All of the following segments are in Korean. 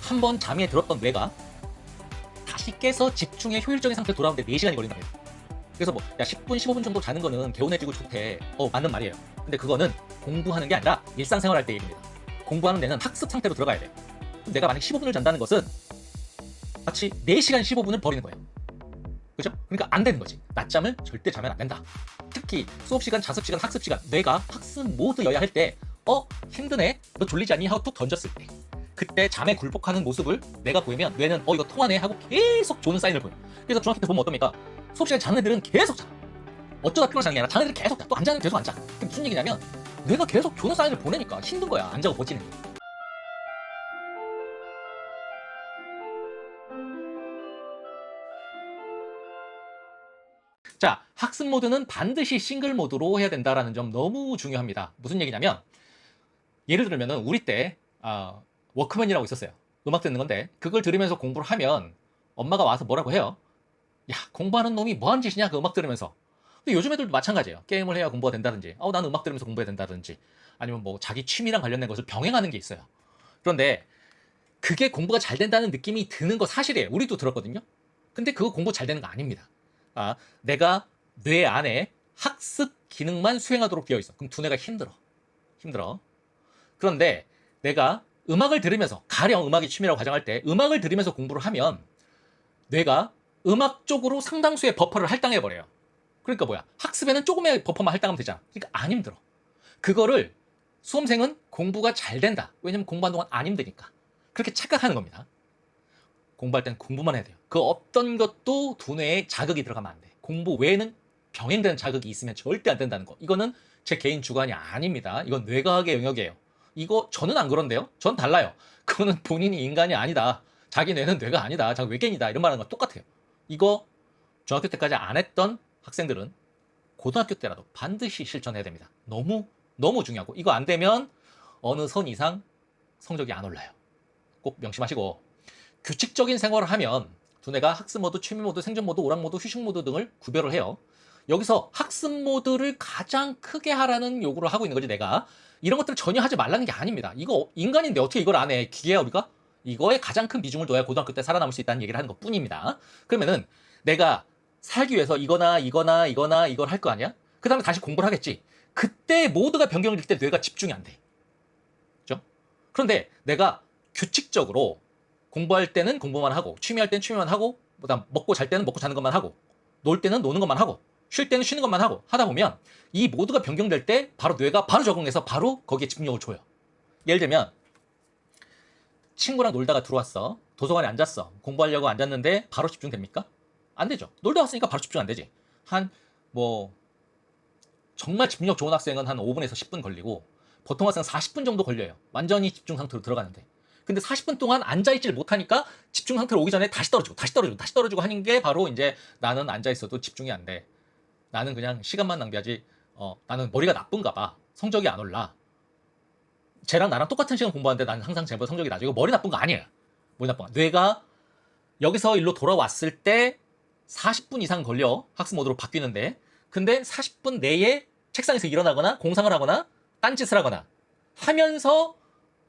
한 번 잠에 들었던 뇌가 다시 깨서 집중의 효율적인 상태로 돌아오는데 4시간이 걸린다고 해요. 그래서 뭐 야 10분 15분 정도 자는 거는 개운해지고 좋대. 맞는 말이에요. 근데 그거는 공부하는 게 아니라 일상생활 할 때 얘기입니다. 공부하는 데는 학습 상태로 들어가야 돼요. 그럼 내가 만약 15분을 잔다는 것은 마치 4시간 15분을 버리는 거예요. 그죠? 그러니까 안 되는 거지. 낮잠을 절대 자면 안 된다. 특히 수업시간, 자습시간, 학습시간, 뇌가 학습 모드여야 할 때 힘드네? 너 졸리지 않니? 하고 툭 던졌을 때 그때 잠에 굴복하는 모습을 내가 보이면 뇌는 이거 통하네 하고 계속 조는 사인을 보여. 그래서 중학교 때 보면 어떻습니까? 수업시간에 자는 애들은 계속 자. 어쩌다 피곤해서 자는 게 아니라 자는 애들은 계속 자. 또 안 자는 애들은 계속 안 자. 그게 무슨 얘기냐면 뇌가 계속 조는 사인을 보내니까 힘든 거야. 안 자고 버티는 게. 자, 학습 모드는 반드시 싱글 모드로 해야 된다라는 점 너무 중요합니다. 무슨 얘기냐면 예를 들면은 우리 때 워크맨이라고 있었어요. 음악 듣는 건데 그걸 들으면서 공부를 하면 엄마가 와서 뭐라고 해요? 야, 공부하는 놈이 뭐하는 짓이냐 그 음악 들으면서. 근데 요즘 애들도 마찬가지예요. 게임을 해야 공부가 된다든지 나는 음악 들으면서 공부해야 된다든지 아니면 뭐 자기 취미랑 관련된 것을 병행하는 게 있어요. 그런데 그게 공부가 잘 된다는 느낌이 드는 거 사실이에요. 우리도 들었거든요. 근데 그거 공부 잘 되는 거 아닙니다. 내가 뇌 안에 학습 기능만 수행하도록 되어 있어. 그럼 두뇌가 힘들어. 그런데 내가 음악을 들으면서, 가령 음악이 취미라고 가정할 때 음악을 들으면서 공부를 하면 뇌가 음악 쪽으로 상당수의 버퍼를 할당해버려요. 그러니까 뭐야? 학습에는 조금의 버퍼만 할당하면 되잖아. 그러니까 안 힘들어. 그거를 수험생은 공부가 잘 된다. 왜냐면 공부하는 동안 안 힘드니까. 그렇게 착각하는 겁니다. 공부할 땐 공부만 해야 돼요. 그 어떤 것도 두뇌에 자극이 들어가면 안 돼. 공부 외에는 병행되는 자극이 있으면 절대 안 된다는 거. 이거는 제 개인 주관이 아닙니다. 이건 뇌과학의 영역이에요. 이거 저는 안 그런데요. 전 달라요. 그거는 본인이 인간이 아니다. 자기 뇌는 뇌가 아니다. 자기 외계인이다. 이런 말하는 거 똑같아요. 이거 중학교 때까지 안 했던 학생들은 고등학교 때라도 반드시 실천해야 됩니다. 너무 중요하고 이거 안 되면 어느 선 이상 성적이 안 올라요. 꼭 명심하시고 규칙적인 생활을 하면 두뇌가 학습 모드, 취미 모드, 생존 모드, 오락 모드, 휴식 모드 등을 구별을 해요. 여기서 학습 모드를 가장 크게 하라는 요구를 하고 있는 거지 내가. 이런 것들을 전혀 하지 말라는 게 아닙니다. 이거 인간인데 어떻게 이걸 안 해? 기계야 우리가? 이거에 가장 큰 비중을 둬야 고등학교 때 살아남을 수 있다는 얘기를 하는 것 뿐입니다. 그러면은 내가 살기 위해서 이거나 이걸 할 거 아니야? 그 다음에 다시 공부를 하겠지. 그때 모드가 변경될 때 뇌가 집중이 안 돼. 그죠? 그런데 내가 규칙적으로 공부할 때는 공부만 하고 취미할 때는 취미만 하고 그다음 먹고 잘 때는 먹고 자는 것만 하고 놀 때는 노는 것만 하고 쉴 때는 쉬는 것만 하고 하다 보면 이 모두가 변경될 때 바로 뇌가 바로 적응해서 바로 거기에 집중력을 줘요. 예를 들면 친구랑 놀다가 들어왔어. 도서관에 앉았어. 공부하려고 앉았는데 바로 집중됩니까? 안 되죠. 놀다 왔으니까 바로 집중 안 되지. 정말 집중력 좋은 학생은 한 5분에서 10분 걸리고 보통 학생은 40분 정도 걸려요. 완전히 집중 상태로 들어가는데. 근데 40분 동안 앉아있지를 못하니까 집중 상태로 오기 전에 다시 떨어지고 하는 게 바로 이제 나는 앉아있어도 집중이 안 돼. 나는 그냥 시간만 낭비하지. 나는 머리가 나쁜가 봐. 성적이 안 올라. 쟤랑 나랑 똑같은 시간 공부하는데 나는 항상 쟤보다 성적이 낮아. 이거 머리 나쁜 거 아니에요. 머리 나쁜 거. 뇌가 여기서 일로 돌아왔을 때 40분 이상 걸려. 학습 모드로 바뀌는데. 근데 40분 내에 책상에서 일어나거나 공상을 하거나 딴짓을 하거나 하면서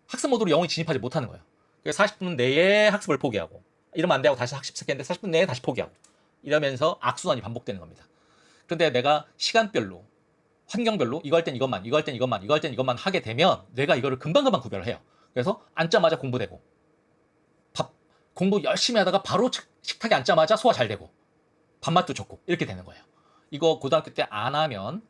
학습 모드로 영원히 진입하지 못하는 거예요. 그래서 40분 내에 학습을 포기하고 이러면 안 되고 다시 학습 시작했는데 40분 내에 다시 포기하고 이러면서 악순환이 반복되는 겁니다. 그런데 내가 시간별로 환경별로 이거 할 땐 이것만 이거 할 땐 이것만 이거 할 땐 이것만 하게 되면 뇌가 이거를 금방금방 구별을 해요. 그래서 앉자마자 공부되고 공부 열심히 하다가 바로 식탁에 앉자마자 소화 잘 되고 밥맛도 좋고 이렇게 되는 거예요. 이거 고등학교 때 안 하면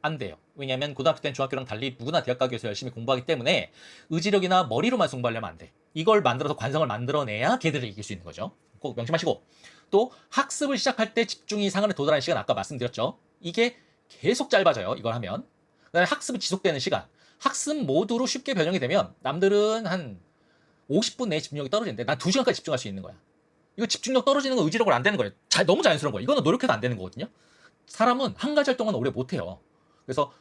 안 돼요. 왜냐면 고등학교 때는 중학교랑 달리 누구나 대학 가기 위해서 열심히 공부하기 때문에 의지력이나 머리로만 승부하려면 안 돼. 이걸 만들어서 관성을 만들어내야 걔들을 이길 수 있는 거죠. 꼭 명심하시고 또 학습을 시작할 때 집중이 상한에 도달하는 시간 아까 말씀드렸죠. 이게 계속 짧아져요. 이걸 하면. 그다음에 학습이 지속되는 시간. 학습 모드로 쉽게 변형이 되면 남들은 한 50분 내에 집중력이 떨어지는데 난 2시간까지 집중할 수 있는 거야. 이거 집중력 떨어지는 거 의지력으로 안 되는 거예요. 너무 자연스러운 거예요. 이거는 노력해도 안 되는 거거든요. 사람은 한 가지 활동은 오래 못 해요. 그래서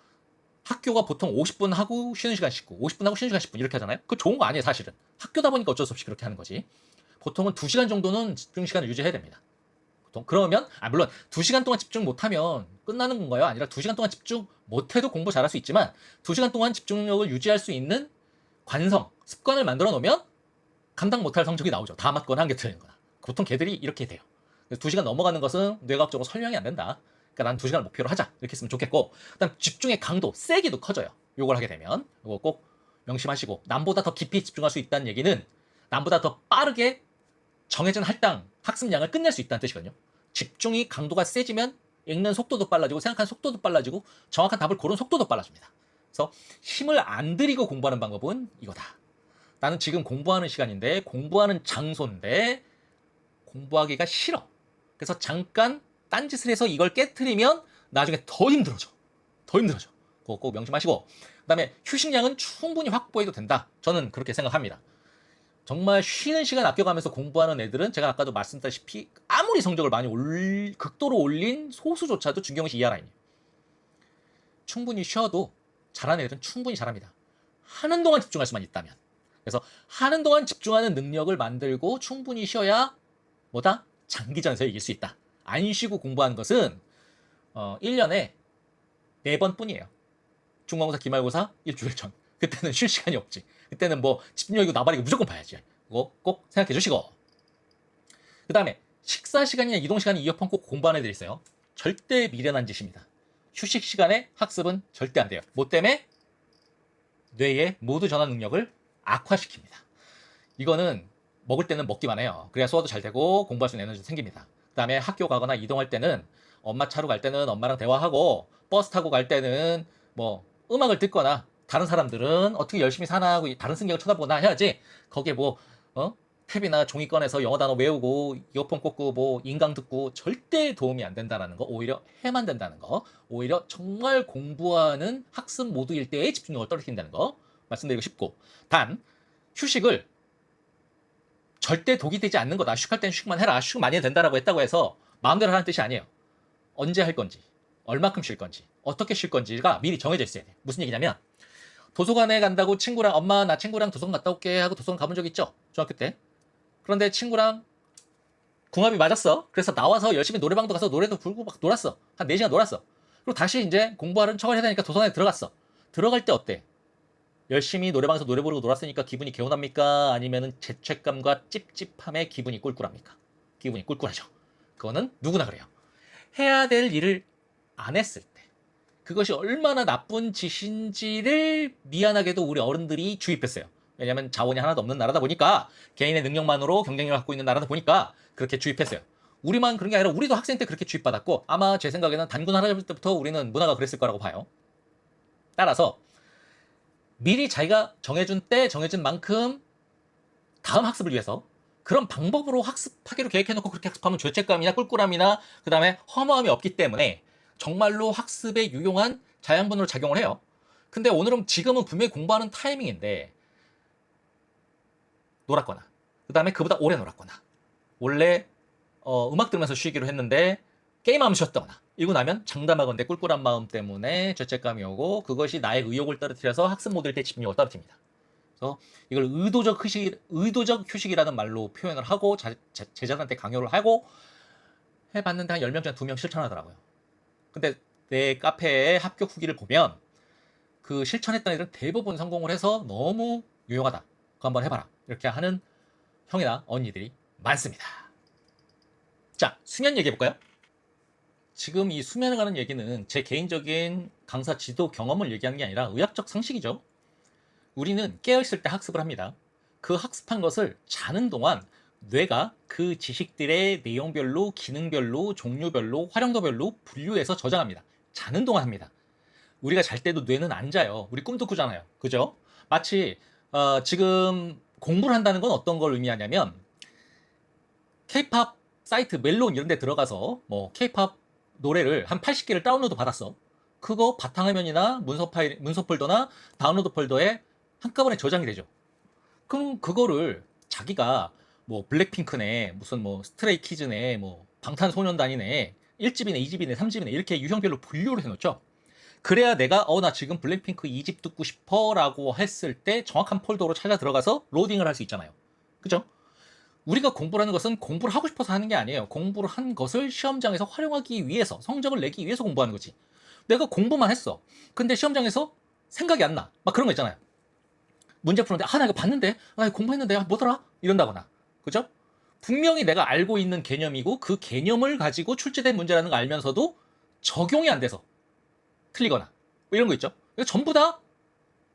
학교가 보통 50분 하고 쉬는 시간 10분, 50분 하고 쉬는 시간 10분 이렇게 하잖아요. 그거 좋은 거 아니에요, 사실은. 학교다 보니까 어쩔 수 없이 그렇게 하는 거지. 보통은 2시간 정도는 집중 시간을 유지해야 됩니다. 보통 그러면 물론 2시간 동안 집중 못하면 끝나는 건가요? 아니라 2시간 동안 집중 못해도 공부 잘할 수 있지만 2시간 동안 집중력을 유지할 수 있는 관성, 습관을 만들어 놓으면 감당 못할 성적이 나오죠. 다 맞거나 한 개 틀린 거나. 보통 걔들이 이렇게 돼요. 2시간 넘어가는 것은 뇌과학적으로 설명이 안 된다. 그러니까 난 2시간을 목표로 하자. 이렇게 했으면 좋겠고, 그다음 집중의 강도, 세기도 커져요. 요걸 하게 되면. 이거 꼭 명심하시고, 남보다 더 깊이 집중할 수 있다는 얘기는 남보다 더 빠르게 정해진 할당, 학습량을 끝낼 수 있다는 뜻이거든요. 집중이 강도가 세지면 읽는 속도도 빨라지고 생각하는 속도도 빨라지고 정확한 답을 고르는 속도도 빨라집니다. 그래서 힘을 안 들이고 공부하는 방법은 이거다. 나는 지금 공부하는 시간인데, 공부하는 장소인데 공부하기가 싫어. 그래서 잠깐 딴짓을 해서 이걸 깨트리면 나중에 더 힘들어져. 더 힘들어져. 그거 꼭 명심하시고, 그 다음에 휴식량은 충분히 확보해도 된다. 저는 그렇게 생각합니다. 정말 쉬는 시간 아껴가면서 공부하는 애들은 제가 아까도 말씀드렸다시피 아무리 성적을 많이 극도로 올린 소수조차도 중경시 이하 라인이에요. 충분히 쉬어도 잘하는 애들은 충분히 잘합니다. 하는 동안 집중할 수만 있다면. 그래서 하는 동안 집중하는 능력을 만들고 충분히 쉬어야 뭐다? 장기전에서 이길 수 있다. 안 쉬고 공부하는 것은 1년에 4번 뿐이에요. 중간고사, 기말고사, 일주일 전. 그때는 쉴 시간이 없지. 그때는 뭐 집중력이고 나발이고 무조건 봐야지. 그거 꼭 생각해 주시고. 그 다음에 식사 시간이나 이동 시간에 이어폰 꼭 공부하는 애들이 있어요. 절대 미련한 짓입니다. 휴식 시간에 학습은 절대 안 돼요. 뭐 때문에? 뇌의 모두 전환 능력을 악화시킵니다. 이거는 먹을 때는 먹기만 해요. 그래야 소화도 잘 되고 공부할 수 있는 에너지도 생깁니다. 그 다음에 학교 가거나 이동할 때는 엄마 차로 갈 때는 엄마랑 대화하고, 버스 타고 갈 때는 뭐 음악을 듣거나, 다른 사람들은 어떻게 열심히 사나 하고 다른 승객을 쳐다보거나 해야지, 거기에 뭐 탭이나 종이 꺼내서 영어 단어 외우고 이어폰 꽂고 뭐 인강 듣고 절대 도움이 안 된다는 거, 오히려 해만 된다는 거, 오히려 정말 공부하는 학습 모드일 때의 집중력을 떨어뜨린다는 거 말씀드리고 싶고, 단 휴식을 절대 독이 되지 않는 거다. 휴식할 땐 휴식만 해라. 휴식 많이 해도 된다라고 했다고 해서 마음대로 하라는 뜻이 아니에요. 언제 할 건지, 얼마큼 쉴 건지, 어떻게 쉴 건지가 미리 정해져 있어야 돼요. 무슨 얘기냐면, 도서관에 간다고 친구랑, 엄마 나 친구랑 도서관 갔다 올게 하고 도서관 가본 적 있죠? 중학교 때. 그런데 친구랑 궁합이 맞았어. 그래서 나와서 열심히 노래방도 가서 노래도 부르고 막 놀았어. 한 4시간 놀았어. 그리고 다시 이제 공부하는 척을 해야 되니까 도서관에 들어갔어. 들어갈 때 어때? 열심히 노래방에서 노래 부르고 놀았으니까 기분이 개운합니까? 아니면은 죄책감과 찝찝함에 기분이 꿀꿀합니까? 기분이 꿀꿀하죠. 그거는 누구나 그래요. 해야 될 일을 안 했을 때 그것이 얼마나 나쁜 짓인지를 미안하게도 우리 어른들이 주입했어요. 왜냐하면 자원이 하나도 없는 나라다 보니까, 개인의 능력만으로 경쟁력을 갖고 있는 나라다 보니까 그렇게 주입했어요. 우리만 그런 게 아니라 우리도 학생 때 그렇게 주입받았고, 아마 제 생각에는 단군 할아버지 때부터 우리는 문화가 그랬을 거라고 봐요. 따라서 미리 자기가 정해준 때 정해준 만큼 다음 학습을 위해서 그런 방법으로 학습하기로 계획해놓고 그렇게 학습하면 죄책감이나 꿀꿀함이나 그 다음에 허무함이 없기 때문에 정말로 학습에 유용한 자양분으로 작용을 해요. 근데 지금은 분명히 공부하는 타이밍인데 놀았거나, 그 다음에 그보다 오래 놀았거나, 원래 음악 들으면서 쉬기로 했는데 게임하면서 쉬었다거나, 이러고 나면 장담하건대 꿀꿀한 마음 때문에 죄책감이 오고, 그것이 나의 의욕을 떨어뜨려서 학습 모드일 때 집중력을 떨어뜨립니다. 그래서 이걸 의도적 휴식이라는 말로 표현을 하고 제자들한테 강요를 하고 해봤는데 한 10명 중에 2명 실천하더라고요. 근데 내 카페의 합격 후기를 보면 그 실천했던 애들은 대부분 성공을 해서 너무 유용하다. 그거 한번 해봐라. 이렇게 하는 형이나 언니들이 많습니다. 자, 수면 얘기해볼까요? 지금 이 수면에 관한 얘기는 제 개인적인 강사 지도 경험을 얘기하는 게 아니라 의학적 상식이죠. 우리는 깨어있을 때 학습을 합니다. 그 학습한 것을 자는 동안 뇌가 그 지식들의 내용별로, 기능별로, 종류별로, 활용도별로 분류해서 저장합니다. 자는 동안 합니다. 우리가 잘 때도 뇌는 안 자요. 우리 꿈도 꾸잖아요. 그죠? 마치 지금 공부를 한다는 건 어떤 걸 의미하냐면, K-팝 사이트 멜론 이런 데 들어가서 뭐 K-팝 노래를 한 80개를 다운로드 받았어. 그거 바탕화면이나 문서 폴더나 다운로드 폴더에 한꺼번에 저장이 되죠. 그럼 그거를 자기가 뭐 블랙핑크네, 무슨 뭐 스트레이키즈네, 뭐 방탄소년단이네, 1집이네, 2집이네, 3집이네 이렇게 유형별로 분류를 해놓죠. 그래야 내가 나 지금 블랙핑크 2집 듣고 싶어 라고 했을 때 정확한 폴더로 찾아 들어가서 로딩을 할 수 있잖아요. 그죠? 우리가 공부를 하는 것은 공부를 하고 싶어서 하는 게 아니에요. 공부를 한 것을 시험장에서 활용하기 위해서, 성적을 내기 위해서 공부하는 거지. 내가 공부만 했어. 근데 시험장에서 생각이 안 나. 막 그런 거 있잖아요. 문제 푸는데 나 이거 봤는데 이거 공부했는데 뭐더라 이런다거나, 그죠? 분명히 내가 알고 있는 개념이고 그 개념을 가지고 출제된 문제라는 걸 알면서도 적용이 안 돼서 틀리거나 뭐 이런 거 있죠. 이거 전부 다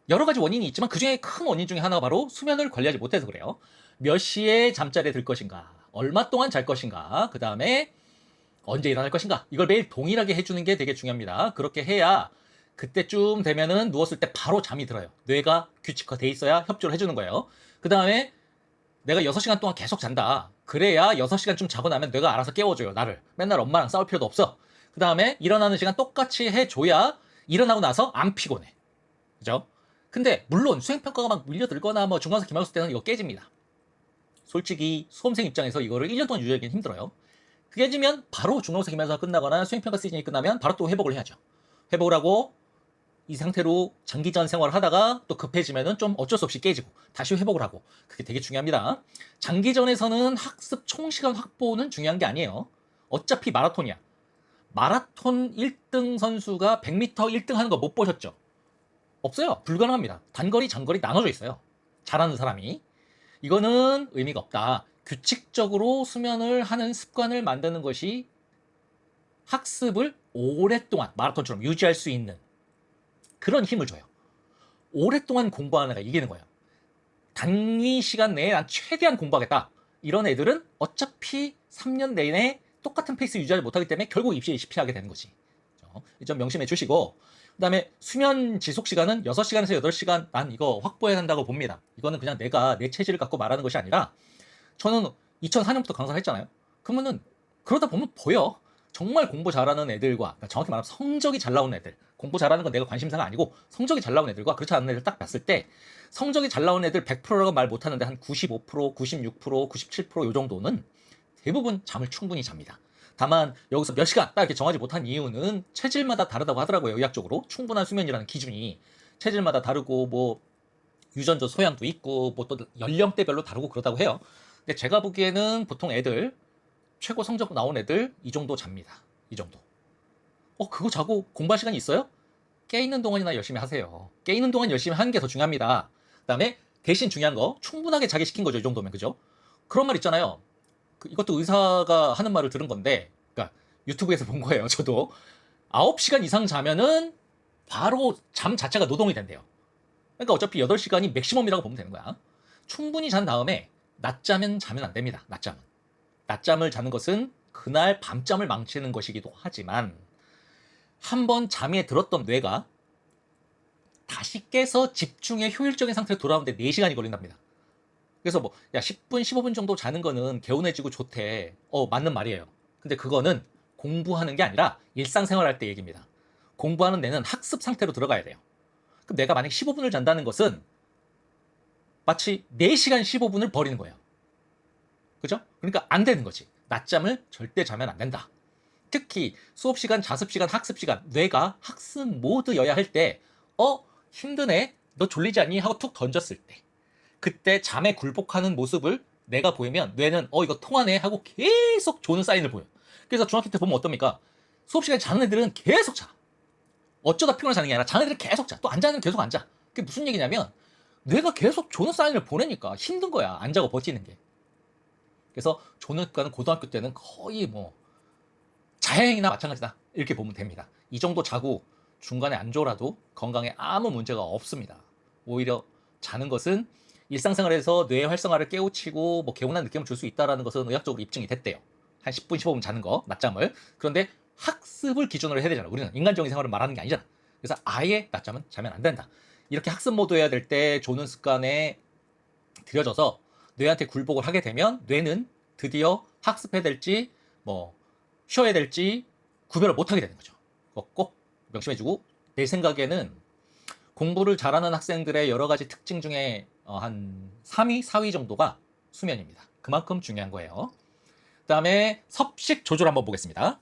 여러 가지 원인이 있지만 그 중에 큰 원인 중에 하나가 바로 수면을 관리하지 못해서 그래요. 몇 시에 잠자리에 들 것인가, 얼마 동안 잘 것인가, 그 다음에 언제 일어날 것인가, 이걸 매일 동일하게 해주는 게 되게 중요합니다. 그렇게 해야 그때쯤 되면은 누웠을 때 바로 잠이 들어요. 뇌가 규칙화돼 있어야 협조를 해주는 거예요. 그 다음에 내가 6시간 동안 계속 잔다. 그래야 6시간쯤 자고 나면 뇌가 알아서 깨워줘요. 나를. 맨날 엄마랑 싸울 필요도 없어. 그 다음에 일어나는 시간 똑같이 해줘야 일어나고 나서 안 피곤해. 그죠? 근데 물론 수행평가가 막 밀려들거나 뭐 중간고사 기말고사 때는 이거 깨집니다. 솔직히 수험생 입장에서 이거를 1년 동안 유지하기는 힘들어요. 그게 깨지면 바로 중간고사 기말고사 끝나거나 수행평가 시즌이 끝나면 바로 또 회복을 해야죠. 회복을 하고 이 상태로 장기전 생활을 하다가 또 급해지면은 좀 어쩔 수 없이 깨지고 다시 회복을 하고, 그게 되게 중요합니다. 장기전에서는 학습 총시간 확보는 중요한 게 아니에요. 어차피 마라톤이야. 마라톤 1등 선수가 100m 1등 하는 거 못 보셨죠? 없어요. 불가능합니다. 단거리, 장거리 나눠져 있어요. 잘하는 사람이. 이거는 의미가 없다. 규칙적으로 수면을 하는 습관을 만드는 것이 학습을 오랫동안 마라톤처럼 유지할 수 있는 그런 힘을 줘요. 오랫동안 공부하는 애가 이기는 거예요. 단위 시간 내에 난 최대한 공부하겠다. 이런 애들은 어차피 3년 내내 똑같은 페이스 유지하지 못하기 때문에 결국 입시에 실패하게 되는 거지. 이 점 명심해 주시고, 그 다음에 수면 지속 시간은 6시간에서 8시간 난 이거 확보해야 한다고 봅니다. 이거는 그냥 내가 내 체질을 갖고 말하는 것이 아니라, 저는 2004년부터 강사를 했잖아요. 그러면은 그러다 보면 보여. 정말 공부 잘하는 애들과, 그러니까 정확히 말하면 성적이 잘 나오는 애들, 공부 잘하는 건 내가 관심사가 아니고 성적이 잘 나오는 애들과 그렇지 않은 애들 딱 봤을 때, 성적이 잘 나오는 애들 100%라고 말 못하는데 한 95%, 96%, 97%요 정도는 대부분 잠을 충분히 잡니다. 다만 여기서 몇 시간 딱 이렇게 정하지 못한 이유는 체질마다 다르다고 하더라고요. 의학적으로 충분한 수면이라는 기준이 체질마다 다르고 뭐 유전자 소양도 있고 뭐 또 연령대별로 다르고 그러다고 해요. 근데 제가 보기에는 보통 애들 최고 성적 나온 애들 이 정도 잡니다. 이 정도. 그거 자고 공부할 시간이 있어요? 깨있는 동안이나 열심히 하세요. 깨있는 동안 열심히 하는 게 더 중요합니다. 그 다음에 대신 중요한 거, 충분하게 자기 시킨 거죠. 이 정도면. 그죠? 그런 말 있잖아요. 이것도 의사가 하는 말을 들은 건데, 그러니까 유튜브에서 본 거예요. 저도 9시간 이상 자면은 바로 잠 자체가 노동이 된대요. 그러니까 어차피 8시간이 맥시멈이라고 보면 되는 거야. 충분히 잔 다음에 낮잠은 자면 안 됩니다. 낮잠을 자는 것은 그날 밤잠을 망치는 것이기도 하지만, 한번 잠에 들었던 뇌가 다시 깨서 집중의 효율적인 상태로 돌아오는데 4시간이 걸린답니다. 그래서 뭐, 야, 10분, 15분 정도 자는 거는 개운해지고 좋대. 맞는 말이에요. 근데 그거는 공부하는 게 아니라 일상생활 할 때 얘기입니다. 공부하는 데는 학습 상태로 들어가야 돼요. 그럼 내가 만약 15분을 잔다는 것은 마치 4시간 15분을 버리는 거예요. 그죠? 그러니까 안 되는 거지. 낮잠을 절대 자면 안 된다. 특히 수업시간, 자습시간, 학습시간, 뇌가 학습 모드여야 할 때, 힘드네? 너 졸리지 않니? 하고 툭 던졌을 때, 그때 잠에 굴복하는 모습을 내가 보이면 뇌는 이거 통하네 하고 계속 조는 사인을 보여요. 그래서 중학교 때 보면 어떻습니까? 수업시간에 자는 애들은 계속 자. 어쩌다 피곤해서 자는 게 아니라 자는 애들은 계속 자. 또 안 자는 애들은 계속 안 자. 그게 무슨 얘기냐면 뇌가 계속 조는 사인을 보내니까 힘든 거야. 안 자고 버티는 게. 그래서 조는 습관은 고등학교 때는 거의 뭐 자행이나 마찬가지다. 이렇게 보면 됩니다. 이 정도 자고 중간에 안 졸아도 건강에 아무 문제가 없습니다. 오히려 자는 것은 일상생활에서 뇌의 활성화를 깨우치고 뭐 개운한 느낌을 줄 수 있다는 것은 의학적으로 입증이 됐대요. 한 10분, 15분 자는 거, 낮잠을. 그런데 학습을 기준으로 해야 되잖아. 우리는 인간적인 생활을 말하는 게 아니잖아. 그래서 아예 낮잠은 자면 안 된다. 이렇게 학습 모드 해야 될 때 조는 습관에 들여져서 뇌한테 굴복을 하게 되면 뇌는 드디어 학습해야 될지 뭐 쉬어야 될지 구별을 못하게 되는 거죠. 꼭 명심해주고, 내 생각에는 공부를 잘하는 학생들의 여러 가지 특징 중에 한 3위, 4위 정도가 수면입니다. 그만큼 중요한 거예요. 그 다음에 섭식 조절 한번 보겠습니다.